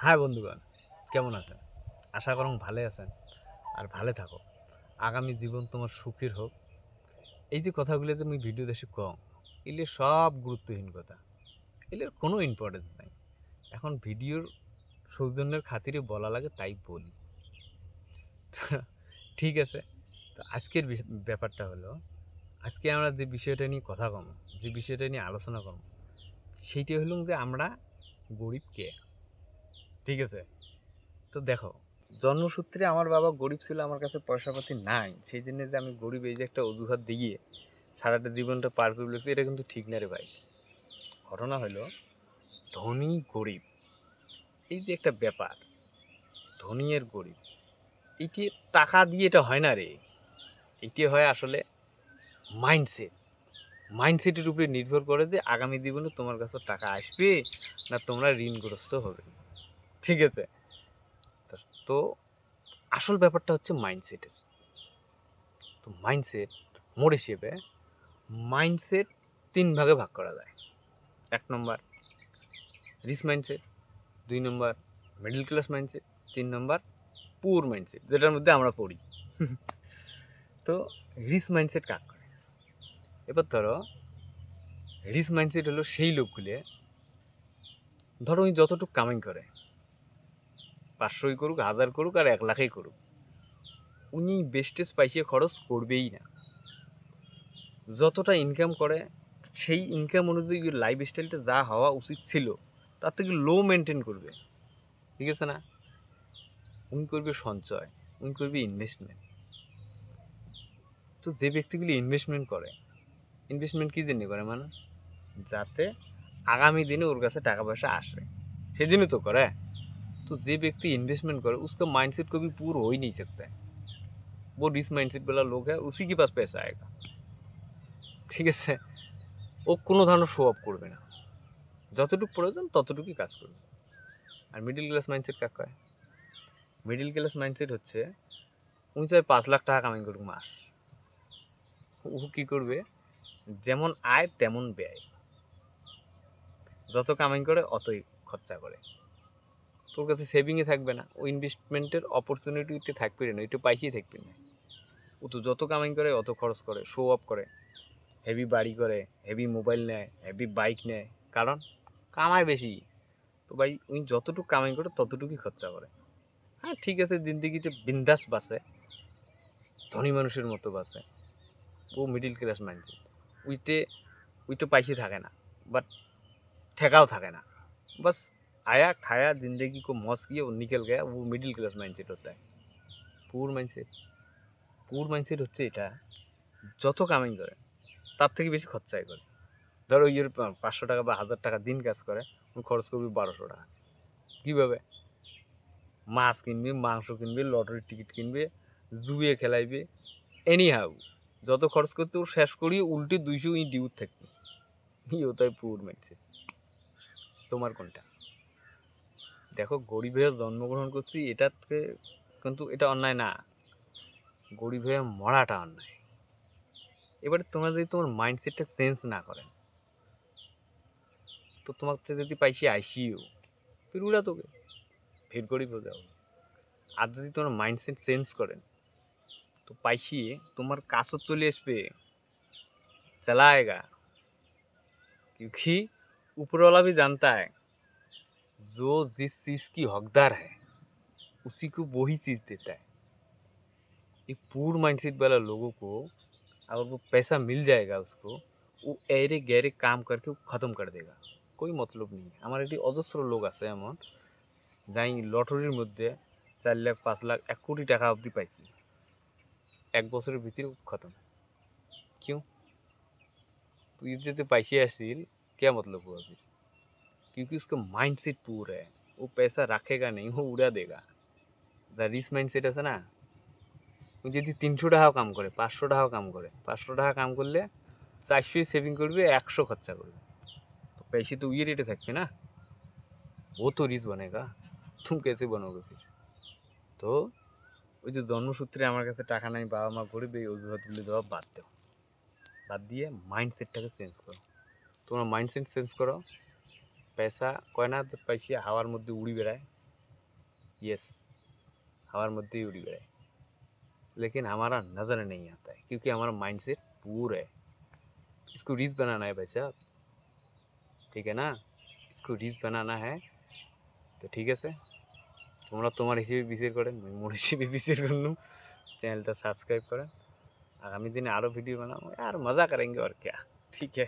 হ্যাঁ বন্ধুগণ, কেমন আছেন? আশা করুন ভালো আছেন আর ভালো থাকো। আগামী জীবন তোমার সুখের হোক। এই যে কথাগুলো তুমি ভিডিও দেশে কম, এগুলো সব গুরুত্বহীন কথা। এগুলোর কোনো ইম্পর্টেন্স নাই। এখন ভিডিওর সৌজন্যের খাতিরে বলা লাগে তাই বলি। ঠিক আছে। তো আজকের ব্যাপারটা হলো, আজকে আমরা যে বিষয়টা নিয়ে কথা কম, যে বিষয়টা নিয়ে আলোচনা করব, সেইটা হলো যে আমরা গরিব কে। ঠিক আছে। তো দেখো, জন্মসূত্রে আমার বাবা গরিব ছিল, আমার কাছে পয়সাপাতি নাই, সেই জন্য যে আমি গরিব এই যে একটা অজুহাত দিয়ে সারাটা জীবনটা পার করে ফেলেছি, এটা কিন্তু ঠিক না রে ভাই। ঘটনা হলো, ধনী গরিব এই যে একটা ব্যাপার, ধনী আর গরিব, এটি টাকা দিয়ে এটা হয় না রে। এটি হয় আসলে মাইন্ডসেট। মাইন্ডসেটের উপরে নির্ভর করে যে আগামী জীবনে তোমার কাছে টাকা আসবে না তোমরা ঋণগ্রস্ত হবে। ঠিক আছে। তো আসল ব্যাপারটা হচ্ছে মাইন্ডসেটের। তো মাইন্ডসেট মোর হিসেবে মাইন্ডসেট তিন ভাগে ভাগ করা যায়। এক নম্বর রিচ মাইন্ডসেট, দুই নম্বর মিডল ক্লাস মাইন্ডসেট, তিন নম্বর পুর মাইন্ডসেট, যেটার মধ্যে আমরা পড়ি। তো রিচ মাইন্ডসেট কাজ করে। এবার ধরো, রিচ মাইন্ডসেট হলো সেই লোকগুলো, ধরো উনি যতটুকু কামাই করে, 500ই করুক, 1000 করুক আর 1 লাখই করুক, উনি বেস্টেজ পাইসে খরচ করবেই না। যতটা ইনকাম করে সেই ইনকাম অনুযায়ী লাইফ স্টাইলটা যা হওয়া উচিত ছিল তার থেকে লো মেনটেন করবে। ঠিক আছে না? উনি করবে সঞ্চয়, উনি করবে ইনভেস্টমেন্ট। তো যে ব্যক্তিগুলি ইনভেস্টমেন্ট করে, ইনভেস্টমেন্ট কী জন্য করে, মানে যাতে আগামী দিনে ওর কাছে টাকা পয়সা আসে, সেজন্যই তো করে। तो जे व्यक्ति इन्वेस्टमेंट करे उसका माइंडसेट कभी पूरा हो ही नहीं सकता है। वो रिच माइंडसेट वाला लोग है, उसी के पास पैसा आएगा। ঠিক আছে। ও কোনো ধরনের শো অফ করবে না, যতটুকু প্রয়োজন ততটুকুই কাজ করবে। আর মিডিল ক্লাস মাইন্ডসেট কাকে কয়? মিডিল ক্লাস মাইন্ডসেট হচ্ছে, উনি চাই 5 লাখ টাকা কামাই করুক মাস। ও কী করবে? যেমন আয় তেমন ব্যয়, যত কামাই করে অতই খরচা করে। তোর কাছে সেভিংয়ে থাকবে না, ও ইনভেস্টমেন্টের অপরচুনিটিতে থাকবে না, একটু পাইসেই থাকবে না। ও তো যত কামাই করে অত খরচ করে, শো অফ করে, হেভি বাড়ি করে, হেভি মোবাইল নেয়, হেভি বাইক নেয়। কারণ কামায় বেশি। তো ভাই উনি যতটুকু কামাই করে ততটুকুই খরচা করে। হ্যাঁ ঠিক আছে, জিন্দিগিতে বিন্দাস বাঁচে, ধনী মানুষের মতো বাঁচে। ও মিডিল ক্লাস মাইন্ডসেট। উইটে উইটে পাইসে থাকে না, বাট ঠেকাও থাকে না। बस आया खाया जिंदगी को मौज किया वो निकल गया, वो मिडिल क्लास माइंडसेट होता है। পুর মাইন্ডসেট, পুর মাইন্ডসেট হচ্ছে এটা, যত কামাই করে তার থেকে বেশি খরচাই করে। ধরো ওই 500 টাকা বা 1000 টাকা দিন কাজ করে, খরচ করবি 1200 টাকা। কীভাবে? মাছ কিনবি, মাংস কিনবি, লটারির টিকিট কিনবে, জুয়ে খেলাইবে, এনি হাউ যত খরচ করছে ওর শেষ করি উল্টে 200 ডিউট থাকবে। ওটাই পুর মাইন্ডসেট। তোমার কোনটা? দেখো, গরিব হয়ে জন্মগ্রহণ করছি এটাতে কিন্তু এটা অন্যায় না, গরিব হয়ে মরাটা অন্যায়। এবারে তোমরা যদি তোমার মাইন্ডসেটটা চেঞ্জ না করেন, তো তোমার যদি পাইছি আইসিও ফির উড়া তোকে, ফির গরিব হয়ে যাও। আর যদি তোমার মাइंडसेट चेंज करें तो पाइसिए तुम्हार कासो चले আসবে, चलाएगा। क्योंकि ऊपर वाला भी जानता है जो जिस चीज़ की हकदार है उसी को वही चीज़ देता है। ये पूर माइंडसेट वाला लोगों को अगर वो पैसा मिल जाएगा उसको, वो ऐरे गहरे काम करके वो ख़त्म कर देगा, कोई मतलब नहीं है। আমার এটি অজস্র লোক আছে এমন, যাই লটারির মধ্যে 4 লাখ 5 লাখ 1 কোটি টাকা অবধি পাইছি, 1 বছরের ভিতরে খতম। क्यों? तो ये जैसे पैसे हासिल क्या मतलब हुआ फिर? क्योंकि उसका माइंडसेट पूर है, वो पैसा रखेगा नहीं, वो उड़ा देगा। रिच माइंडसेट আছে না, ও যদি 300 টাকাও কাম করে, 500 টাকাও কাম করে, 500 টাকা কাম করলে 400 সেভিং করবে, 100 খরচা করবে। तो पैसे तो ये रेटे থাকবে না, वो तो रिच बनेगा, तुम कैसे बनोगे फिर? তো ওই যে জন্মসূত্রে আমার কাছে টাকা নাই, বাবা মা গরিব, এই অজুহাতগুলি দেওয়া বাদ দাও। বাদ দিয়ে মাইন্ডসেটটাকে চেঞ্জ করো। তোমরা মাইন্ডসেট চেঞ্জ করো, पैसा কয় না যে পাইছি হাওয়ার মধ্যে উড়ি বেড়ায়, यस हवार मध्य ही उड़ी बेड़ाए, लेकिन हमारा नज़र नहीं आता है क्योंकि हमारा माइंडसेट पूरा है। इसको रीच बनाना है भाई साहब, ठीक है ना? इसको रीच बनाना है तो ठीक আছে তোমরা তোমার হিসেবে বিচার করেন, আমি মোর হিসেবে বিচার করলুম। চ্যানেলটা সাবস্ক্রাইব করেন, আগামী দিনে আরও ভিডিও বানাবো, আর মজা করেंगे और क्या, ठीक है।